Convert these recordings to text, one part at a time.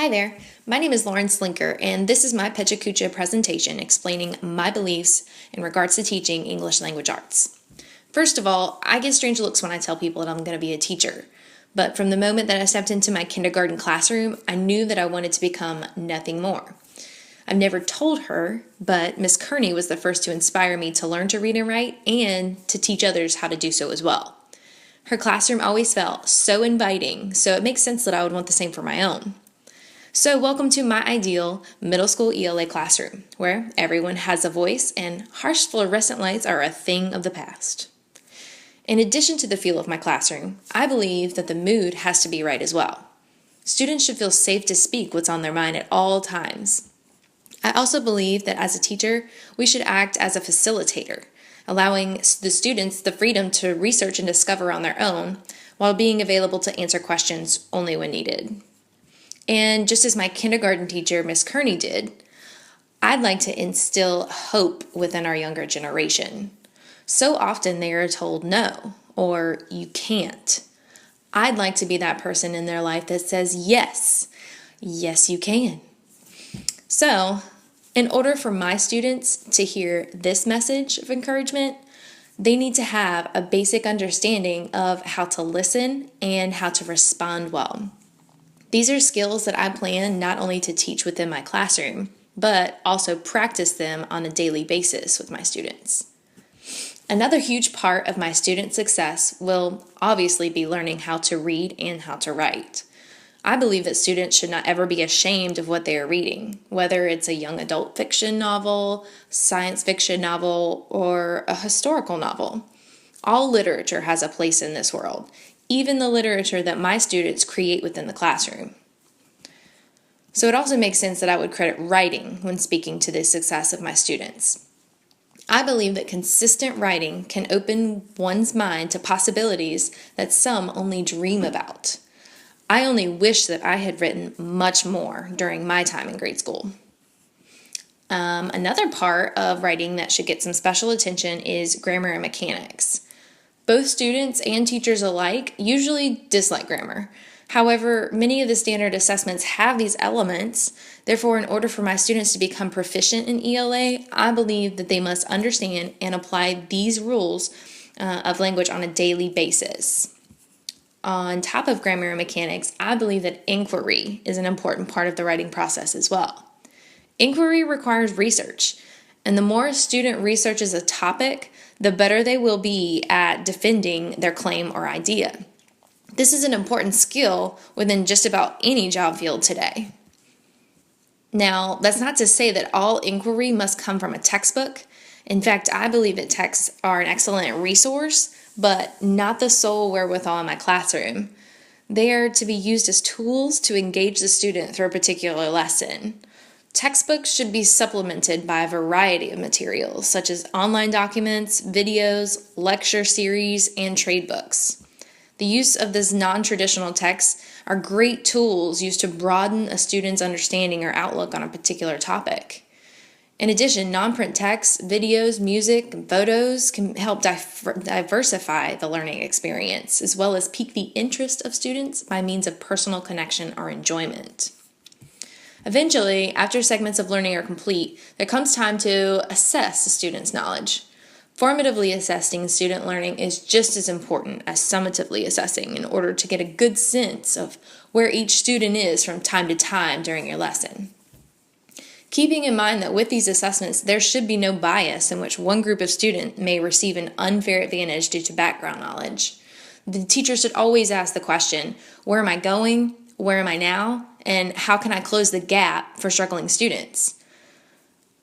Hi there, my name is Lauren Slinker, and this is my Pecha Kucha presentation explaining my beliefs in regards to teaching English language arts. First of all, I get strange looks when I tell people that I'm going to be a teacher, but from the moment that I stepped into my kindergarten classroom, I knew that I wanted to become nothing more. I've never told her, but Miss Kearney was the first to inspire me to learn to read and write and to teach others how to do so as well. Her classroom always felt so inviting, so it makes sense that I would want the same for my own. So welcome to my ideal middle school ELA classroom, where everyone has a voice and harsh fluorescent lights are a thing of the past. In addition to the feel of my classroom, I believe that the mood has to be right as well. Students should feel safe to speak what's on their mind at all times. I also believe that as a teacher, we should act as a facilitator, allowing the students the freedom to research and discover on their own, while being available to answer questions only when needed. And just as my kindergarten teacher, Miss Kearney, did, I'd like to instill hope within our younger generation. So often they are told no, or you can't. I'd like to be that person in their life that says yes, yes you can. So, in order for my students to hear this message of encouragement, they need to have a basic understanding of how to listen and how to respond well. These are skills that I plan not only to teach within my classroom, but also practice them on a daily basis with my students. Another huge part of my student success will obviously be learning how to read and how to write. I believe that students should not ever be ashamed of what they are reading, whether it's a young adult fiction novel, science fiction novel, or a historical novel. All literature has a place in this world, even the literature that my students create within the classroom. So it also makes sense that I would credit writing when speaking to the success of my students. I believe that consistent writing can open one's mind to possibilities that some only dream about. I only wish that I had written much more during my time in grade school. Another part of writing that should get some special attention is grammar and mechanics. Both students and teachers alike usually dislike grammar. However, many of the standard assessments have these elements. Therefore, in order for my students to become proficient in ELA, I believe that they must understand and apply these rules of language on a daily basis. On top of grammar and mechanics, I believe that inquiry is an important part of the writing process as well. Inquiry requires research, and the more a student researches a topic, the better they will be at defending their claim or idea. This is an important skill within just about any job field today. Now, that's not to say that all inquiry must come from a textbook. In fact, I believe that texts are an excellent resource, but not the sole wherewithal in my classroom. They are to be used as tools to engage the student through a particular lesson. Textbooks should be supplemented by a variety of materials, such as online documents, videos, lecture series, and trade books. The use of this non-traditional texts are great tools used to broaden a student's understanding or outlook on a particular topic. In addition, non-print texts, videos, music, and photos can help diversify the learning experience, as well as pique the interest of students by means of personal connection or enjoyment. Eventually, after segments of learning are complete, there comes time to assess the student's knowledge. Formatively assessing student learning is just as important as summatively assessing in order to get a good sense of where each student is from time to time during your lesson. Keeping in mind that with these assessments, there should be no bias in which one group of students may receive an unfair advantage due to background knowledge. The teacher should always ask the question, where am I going? Where am I now? And how can I close the gap for struggling students?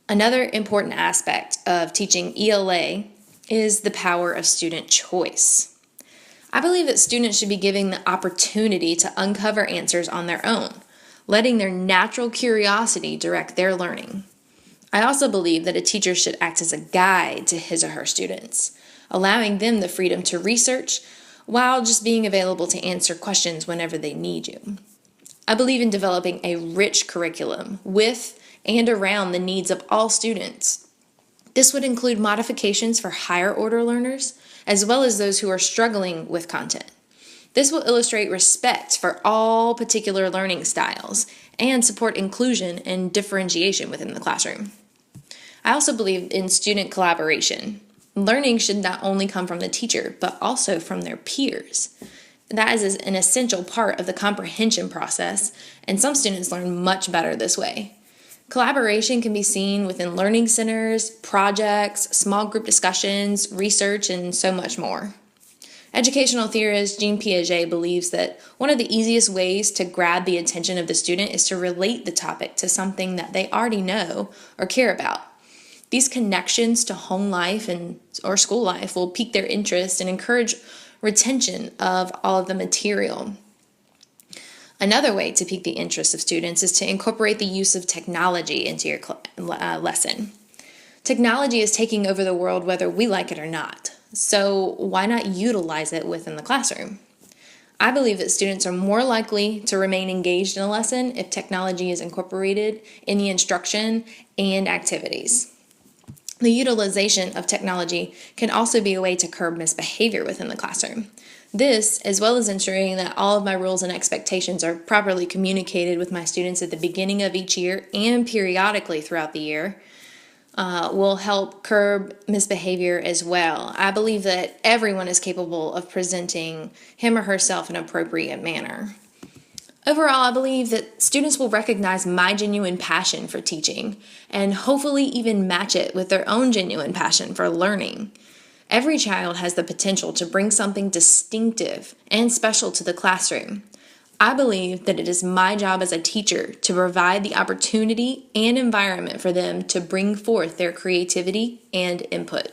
Another important aspect of teaching ELA is the power of student choice. I believe that students should be given the opportunity to uncover answers on their own, letting their natural curiosity direct their learning. I also believe that a teacher should act as a guide to his or her students, allowing them the freedom to research while just being available to answer questions whenever they need you. I believe in developing a rich curriculum with and around the needs of all students. This would include modifications for higher order learners, as well as those who are struggling with content. This will illustrate respect for all particular learning styles and support inclusion and differentiation within the classroom. I also believe in student collaboration. Learning should not only come from the teacher, but also from their peers. That is an essential part of the comprehension process, and some students learn much better this way. Collaboration can be seen within learning centers, projects, small group discussions, research, and so much more. Educational theorist Jean Piaget believes that one of the easiest ways to grab the attention of the student is to relate the topic to something that they already know or care about. These connections to home life or school life will pique their interest and encourage retention of all of the material. Another way to pique the interest of students is to incorporate the use of technology into your lesson. Technology is taking over the world whether we like it or not, so why not utilize it within the classroom? I believe that students are more likely to remain engaged in a lesson if technology is incorporated in the instruction and activities. The utilization of technology can also be a way to curb misbehavior within the classroom. This, as well as ensuring that all of my rules and expectations are properly communicated with my students at the beginning of each year and periodically throughout the year, will help curb misbehavior as well. I believe that everyone is capable of presenting him or herself in an appropriate manner. Overall, I believe that students will recognize my genuine passion for teaching and hopefully even match it with their own genuine passion for learning. Every child has the potential to bring something distinctive and special to the classroom. I believe that it is my job as a teacher to provide the opportunity and environment for them to bring forth their creativity and input.